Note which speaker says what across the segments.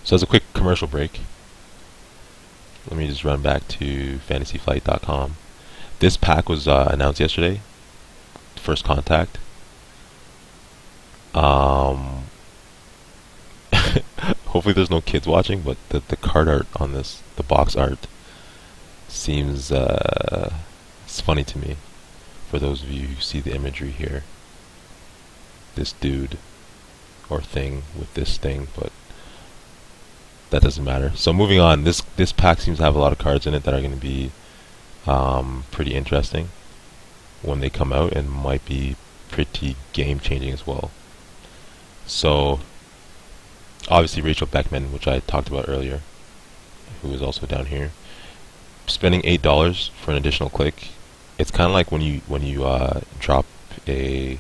Speaker 1: So as a quick commercial break, let me just run back to fantasyflight.com. This pack was announced yesterday, First Contact. Um, Hopefully there's no kids watching, but the card art on this, the box art, seems it's funny to me. For those of you who see the imagery here, this dude or thing with this thing, but that doesn't matter. So moving on, this pack seems to have a lot of cards in it that are going to be pretty interesting when they come out, and might be pretty game changing as well. So obviously Rachel Beckman, which I talked about earlier, who is also down here, spending $8 for an additional click. It's kind of like when you drop a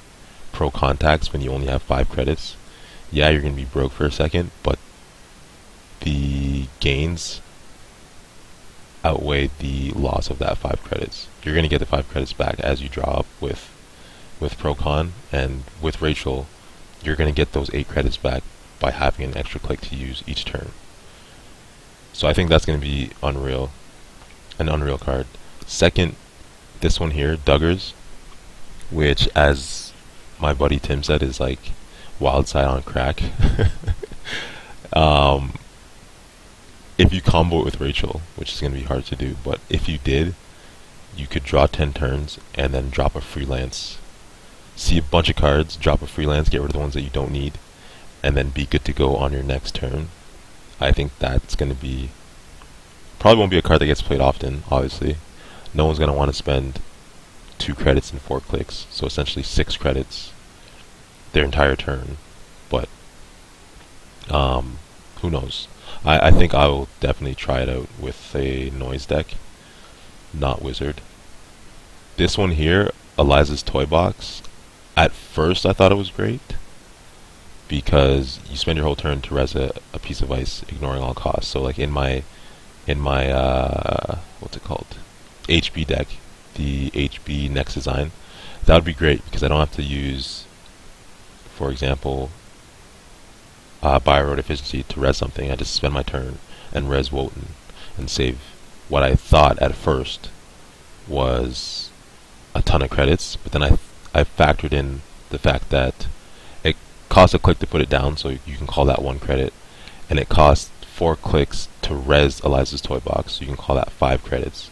Speaker 1: pro contacts when you only have 5 credits. Yeah, you're gonna be broke for a second, but the gains outweigh the loss of that 5 credits. You're gonna get the 5 credits back as you draw up with ProCon, and with Rachel, you're gonna get those 8 credits back by having an extra click to use each turn. So I think that's gonna be unreal, an unreal card. Second, this one here, Duggars, which, as my buddy Tim said, is like wild side on crack. um, if you combo it with Rachel, which is going to be hard to do, but if you did, you could draw 10 turns and then drop a freelance. See a bunch of cards, drop a freelance, get rid of the ones that you don't need, and then be good to go on your next turn. I think that's going to be, probably won't be a card that gets played often, obviously. No one's going to want to spend 2 credits and 4 clicks, so essentially 6 credits their entire turn. But who knows? I think I will definitely try it out with a noise deck, not wizard. This one here, Eliza's Toy Box. At first I thought it was great, because you spend your whole turn to res a piece of ice, ignoring all costs. So like in my what's it called, HB deck, the HB Next Design, that would be great because I don't have to use, for example, Bio Efficiency to res something. I just spend my turn and res Wotan and save what I thought at first was a ton of credits, but then I factored in the fact that it costs a click to put it down, so you can call that 1 credit, and it costs 4 clicks to res Eliza's Toy Box, so you can call that 5 credits,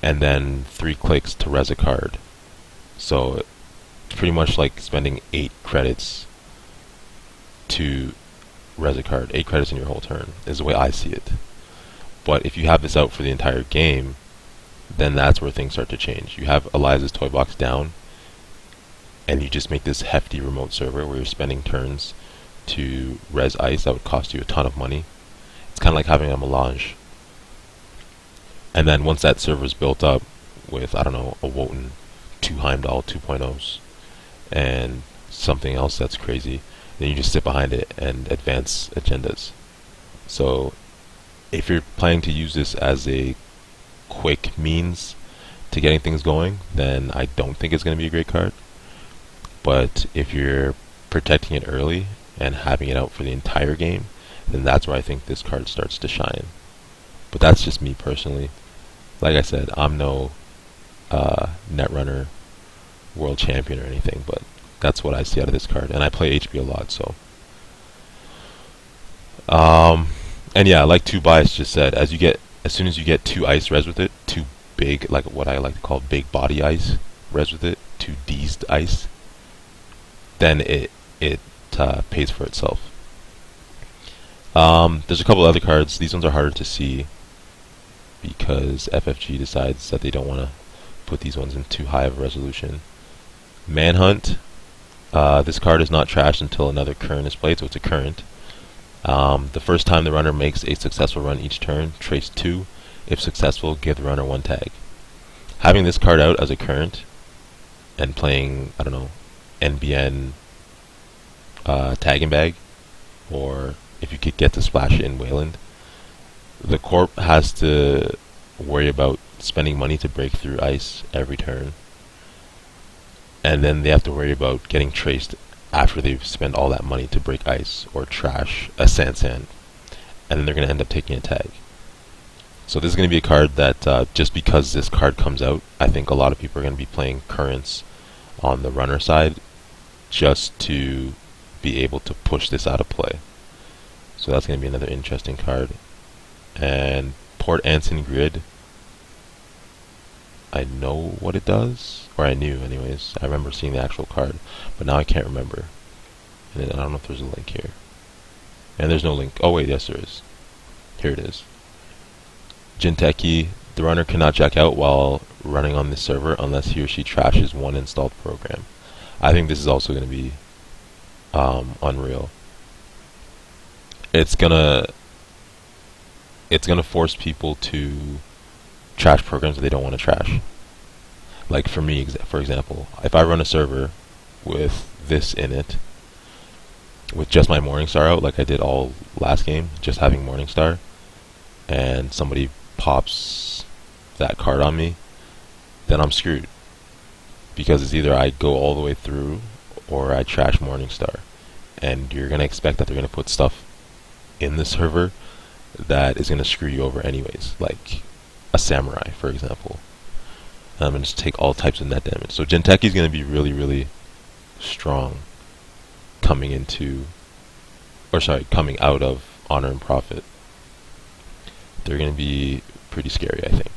Speaker 1: and then 3 clicks to res a card. So it's pretty much like spending 8 credits to res a card. 8 credits in your whole turn is the way I see it. But if you have this out for the entire game, then that's where things start to change. You have Eliza's Toy Box down, and you just make this hefty remote server where you're spending turns to res ice that would cost you a ton of money. It's kind of like having a melange. And then once that server is built up with, I don't know, a Wotan, 2 Heimdall 2.0s, and something else that's crazy, then you just sit behind it and advance agendas. So if you're planning to use this as a quick means to getting things going, then I don't think it's going to be a great card. But if you're protecting it early and having it out for the entire game, then that's where I think this card starts to shine. But that's just me personally. Like I said, I'm no Netrunner world champion or anything, but that's what I see out of this card, and I play HB a lot, so. And yeah, like 2 Bias just said, as soon as you get 2 ice res with it, 2 big, like what I like to call big body ice res with it, 2 D'd ice, then it pays for itself. There's a couple other cards. These ones are harder to see because FFG decides that they don't want to put these ones in too high of a resolution. Manhunt. This card is not trashed until another current is played, so it's a current. The first time the runner makes a successful run each turn, trace 2. If successful, give the runner 1 tag. Having this card out as a current and playing, I don't know, NBN Tag and Bag, or if you could get to splash it in Wayland, the Corp has to worry about spending money to break through ice every turn, and then they have to worry about getting traced after they've spent all that money to break ice or trash a Sansan. and then they're going to end up taking a tag. So this is going to be a card that, just because this card comes out, I think a lot of people are going to be playing Currents on the runner side just to be able to push this out of play. So that's going to be another interesting card. And Port Anson Grid, I know what it does, or I knew anyways. I remember seeing the actual card, but now I can't remember. And I don't know if there's a link here. And there's no link. Oh wait, yes there is. Here it is. Jinteki, the runner cannot jack out while running on this server unless he or she trashes one installed program. I think this is also going to be unreal. It's gonna force people to trash programs that they don't want to trash. Like for me, for example, if I run a server with this in it, with just my Morningstar out, like I did all last game, just having Morningstar, and somebody pops that card on me, then I'm screwed. Because it's either I go all the way through, or I trash Morningstar. And you're going to expect that they're going to put stuff in the server that is going to screw you over anyways. Like a Samurai, for example. And I'm going to just take all types of net damage. So Jinteki is going to be really, really strong coming out of Honor and Profit. They're going to be pretty scary, I think.